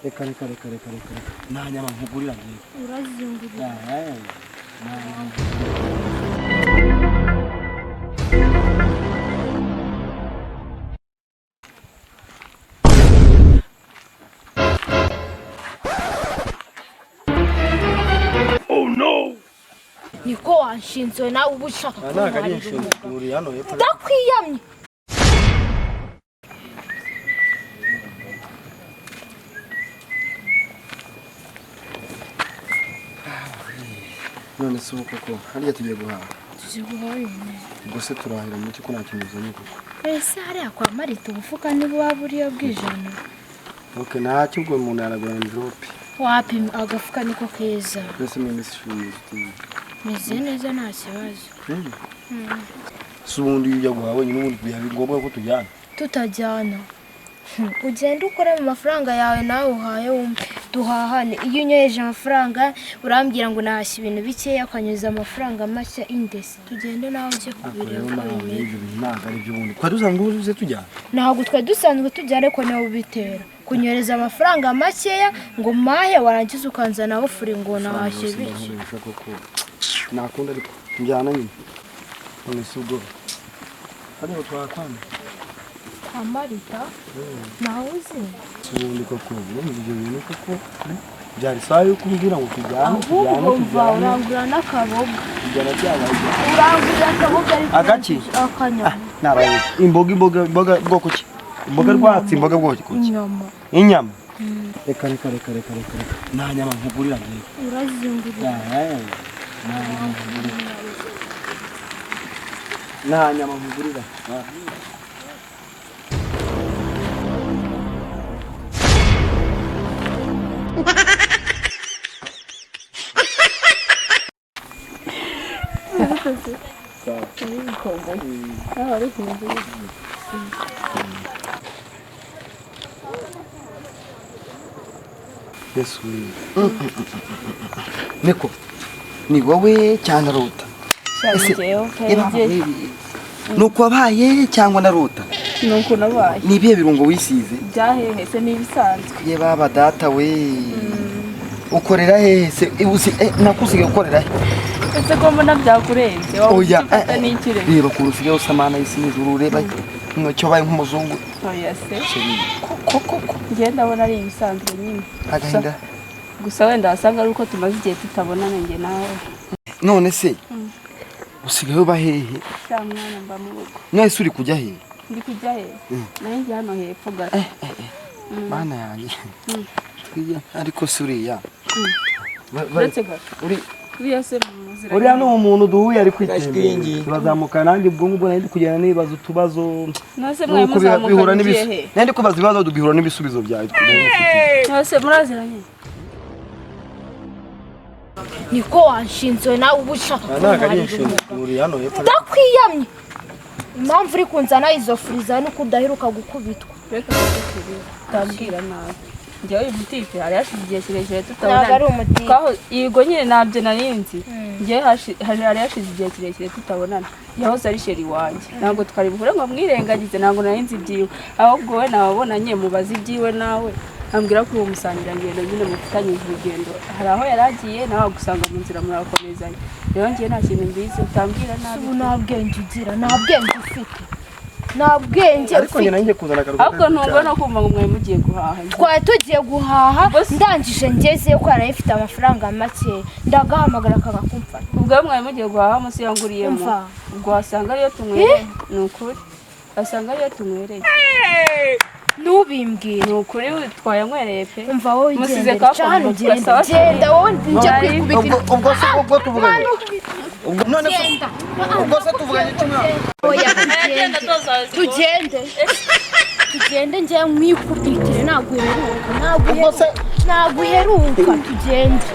reka nta nyama nkugurira ngiye urazingurira oh no niko wanshinzwe nawe uba ushaka ntago ari inshinzwe hano hepfo ndakwiyamye none se ubu koko hariya tugiye guhaha zibuhoye ubwo se turahira mu ko nta kintu uzanye koko ese hariya kwa Marita ubufuka niba waba uriyo bwijana okay ntacyo ubwo umuntu yaragura envelope wapi agafuka niko keza mbese mu minsi ishuri meze neza nta kibazo si ubundi iyo ujya guhaha wenyine ubundi byaba ngombwa ko tujyana tutajyana ugenda ukora mu mafaranga yawe nawe uhaye wumve duhahane iyo unyoheje amafaranga urambwira ngo nahashye ibintu bikeya akanyuza amafaranga make indesi tugende nawe ujye kubireba ntabwo ari byo ubundi twari dusanzwe uze tujyana ntabwo twari dusanzwe tujyana ariko nawe ubitera kunyoreza amafaranga makeya ngo mahe warangiza ukanzanaho furi ngo nahashye bike nakunda ariko njyana nyine none si ubwo hariho twakwana kwa Marita nawe uzi ubundi koko urumva ibyo bintu koko byari sawa yo kumbwira ngo tujyane ahubwo urangura n'akaboga tujyana byabaye urangura akaboga ariko agaki akanyama naraye imboga bwoko ki imboga rwatsi imboga bwoko ki inyama reka nta nyama nkugurira ngiye urazingurira nta nyama nkugurira Yesu Neko ni wowe cyangwa Ruta nuko wabaye cyangwa na Ruta nuko nabaye ni ibihe birungo wisize byahehe se nibisanzwe ye baba data we ukorera hehe se nakusigaye ukorera he ese ko mbona byakurenze oya n'ikirere reba ku rusigaye usamana isi n'ijuru reba cyo baye nk'umuzungu oya se koko ngenda ndabona ari ibisanzwe nyine agahinda gusa wenda wasanga ari uko tumaze igihe tutabonana nge nawe none se usigaye uba hehe cyamwana mba mu rugo mwese uri kujya hehe ndi kujya hehe nayo njya hano hepfo gato bana yanjye ariko se uriya uretse gato uriya se muzira uriya ni umuntu duhuye ari kwitembera turazamuka nanjye ubwo ngubwo nari kugenda nibaza utubazo nase mwaye muzamuka ngiye nandi kubaza ibibazo dubihura n'ibisubizo byawe nase muraziranye niko wanshinzwe nawe uba ushaka ntago ari inshinzwe uri hano hepfo ndakwiyamye impamvu uri kunzana izo furiza nuko udaheruka gukubitwa reka utabwira nabi njyewe butike hari hashize igihe kirekire tutabona ntabwo ari umutike yego nyine nabyo narinzi njyewe hari hashize igihe kirekire tutabonana yahoze ari sheri wanjye ntabwo twari buhure ngo mwirengagize ntabwo narinzi ibyiwe ahubwo we nababonanye mubaza ibyiwe nawe ambwira ko uwo musangirangendo nyine mufitanye urugendo hari aho yaragiye nawe gusanga mu nzira murakomezanya rero ngiye nta kintu mbizi utambwira nabi nta bwenge ugira nta bwenge ufite nta bwenge ariko njye nanjye kuzana akaruhuko ahubwo ntungo no kumva ngo mwari mugiye guhaha twari tugiye guhaha ndangije ngezeyo ko yari ifite amafaranga make ndagahamagara kagakumfata ubwo mwari mugiye guhaha munsi yanguriyemo ubwo wasanga ariyo tunywereye ni ukuri wasanga ariyo tunywereye nubimbwira ni ukuri twayanywereye pe umva wowe musize kafunga genda wowe njye kwikubita ubwo tuvuganye none ubwo se tuvuganye kimwe oya tugende njye mwikubitire ntabwo uheruka tugende